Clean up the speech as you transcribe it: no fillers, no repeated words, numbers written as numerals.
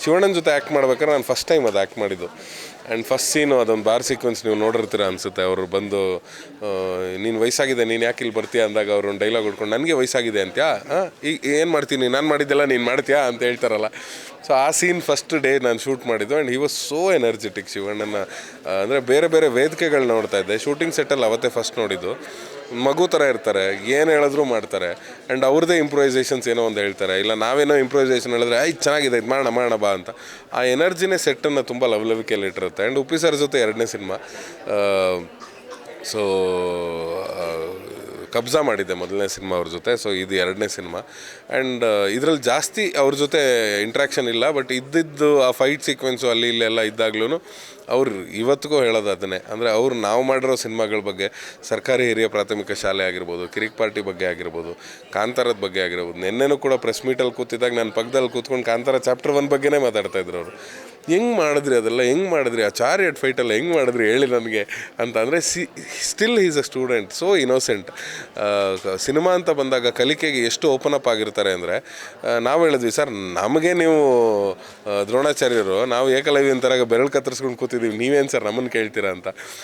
ಶಿವಣ್ಣನ ಜೊತೆ ಆ್ಯಕ್ಟ್ ಮಾಡ್ಬೇಕಾದ್ರೆ ನಾನು ಫಸ್ಟ್ ಟೈಮ್ ಅದು ಆ್ಯಕ್ಟ್ ಮಾಡಿದ್ದು. ಆ್ಯಂಡ್ ಫಸ್ಟ್ ಸೀನು ಅದೊಂದು ಬಾರ್ ಸೀಕ್ವೆನ್ಸ್ ನೀವು ನೋಡಿರ್ತೀರ ಅನಿಸುತ್ತೆ. ಅವರು ಬಂದು ನೀನು ವಯಸ್ಸಾಗಿದೆ, ನೀನು ಯಾಕೆ ಇಲ್ಲಿ ಬರ್ತೀಯ ಅಂದಾಗ ಅವರು ಒಂದು ಡೈಲಾಗ್ ಹೊಡ್ಕೊಂಡು ನನಗೆ ವಯಸ್ಸಾಗಿದೆ ಅಂತ್ಯಾ, ಈಗ ಏನು ಮಾಡ್ತೀನಿ, ನಾನು ಮಾಡಿದ್ದೆಲ್ಲ ನೀನು ಮಾಡ್ತೀಯಾ ಅಂತ ಹೇಳ್ತಾರಲ್ಲ. ಸೊ ಆ ಸೀನ್ ಫಸ್ಟ್ ಡೇ ನಾನು ಶೂಟ್ ಮಾಡಿದ್ದು. And he was so energetic. ಶಿವಣ್ಣನ ಅಂದರೆ ಬೇರೆ ಬೇರೆ ವೇದಿಕೆಗಳು ನೋಡ್ತಾ ಇದ್ದೆ. ಶೂಟಿಂಗ್ ಸೆಟ್ಟಲ್ಲಿ ಅವತ್ತೇ ಫಸ್ಟ್ ನೋಡಿದ್ದು. ಮಗು ಥರ ಇರ್ತಾರೆ, ಏನು ಹೇಳಿದ್ರು ಮಾಡ್ತಾರೆ. ಆ್ಯಂಡ್ ಅವ್ರದ್ದೇ ಇಂಪ್ರೂವೈಸೇಷನ್ಸ್ ಏನೋ ಒಂದು ಹೇಳ್ತಾರೆ, ಇಲ್ಲ ನಾವೇನೋ ಇಂಪ್ರೂವೈಸೇಷನ್ ಹೇಳಿದ್ರೆ ಚೆನ್ನಾಗಿದೆ ಇದು ಮಾಡೋಣ ಬಾ ಅಂತ. ಆ ಎನರ್ಜಿನೇ ಸೆಟ್ಟನ್ನು ತುಂಬ ಲವಲವಿಕೆಯಲ್ಲಿ ಇಟ್ಟಿರುತ್ತೆ. ಆ್ಯಂಡ್ ಉಪ್ಪಿ ಸರ್ ಜೊತೆ 2ನೇ ಸಿನಿಮಾ. ಸೊ ಕಬ್ಜಾ ಮಾಡಿದ್ದೆ 1ನೇ ಸಿನಿಮಾ ಅವ್ರ ಜೊತೆ. ಸೊ ಇದು 2ನೇ ಸಿನಿಮಾ. ಆ್ಯಂಡ್ ಇದರಲ್ಲಿ ಜಾಸ್ತಿ ಅವ್ರ ಜೊತೆ ಇಂಟ್ರ್ಯಾಕ್ಷನ್ ಇಲ್ಲ. ಬಟ್ ಇದ್ದಿದ್ದು ಆ ಫೈಟ್ ಸೀಕ್ವೆನ್ಸು ಅಲ್ಲಿ ಇಲ್ಲೆಲ್ಲ ಇದ್ದಾಗ್ಲೂ ಅವ್ರು ಇವತ್ತಿಗೂ ಹೇಳೋದು ಅದನ್ನೇ. ಅಂದರೆ ಅವ್ರು ನಾವು ಮಾಡಿರೋ ಸಿನಿಮಾಗಳ ಬಗ್ಗೆ, ಸರ್ಕಾರಿ ಹಿರಿಯ ಪ್ರಾಥಮಿಕ ಶಾಲೆ ಆಗಿರ್ಬೋದು, ಕಿರಿಕ್ ಪಾರ್ಟಿ ಬಗ್ಗೆ ಆಗಿರ್ಬೋದು, ಕಾಂತಾರದ ಬಗ್ಗೆ ಆಗಿರ್ಬೋದು. ನಿನ್ನೆನೂ ಕೂಡ ಪ್ರೆಸ್ ಮೀಟಲ್ಲಿ ಕೂತಿದ್ದಾಗ ನನ್ನ ಪಕ್ಕದಲ್ಲಿ ಕೂತ್ಕೊಂಡು ಕಾಂತಾರ ಚಾಪ್ಟರ್ 1 ಬಗ್ಗೆನೇ ಮಾತಾಡ್ತಾಯಿದ್ರು ಅವರು. ಹೆಂಗೆ ಮಾಡಿದ್ರಿ ಅದೆಲ್ಲ, ಹೆಂಗೆ ಮಾಡಿದ್ರಿ ಆ ಚಾರಿಯಟ್ ಫೈಟೆಲ್ಲ ಹೆಂಗೆ ಮಾಡಿದ್ರಿ ಹೇಳಿ ನನಗೆ ಅಂತ. ಅಂದರೆ still is a student, so innocent. Cinema ಅಂತ ಬಂದಾಗ ಕಲಿಕೆಗೆ ಎಷ್ಟು ಓಪನ್ ಅಪ್ ಆಗಿರ್ತಾರೆ ಅಂದರೆ, ನಾವು ಹೇಳಿದ್ವಿ ಸರ್ ನಮಗೆ ನೀವು ದ್ರೋಣಾಚಾರ್ಯರು, ನಾವು ಏಕಲವ್ಯನ ಥರ ಬೆರಳು ಕತ್ತರಿಸ್ಕೊಂಡು ಕೂತಿದ್ದೀವಿ, ನೀವೇನು ಸರ್ ನಮ್ಮನ್ನು ಕೇಳ್ತೀರಾ ಅಂತ.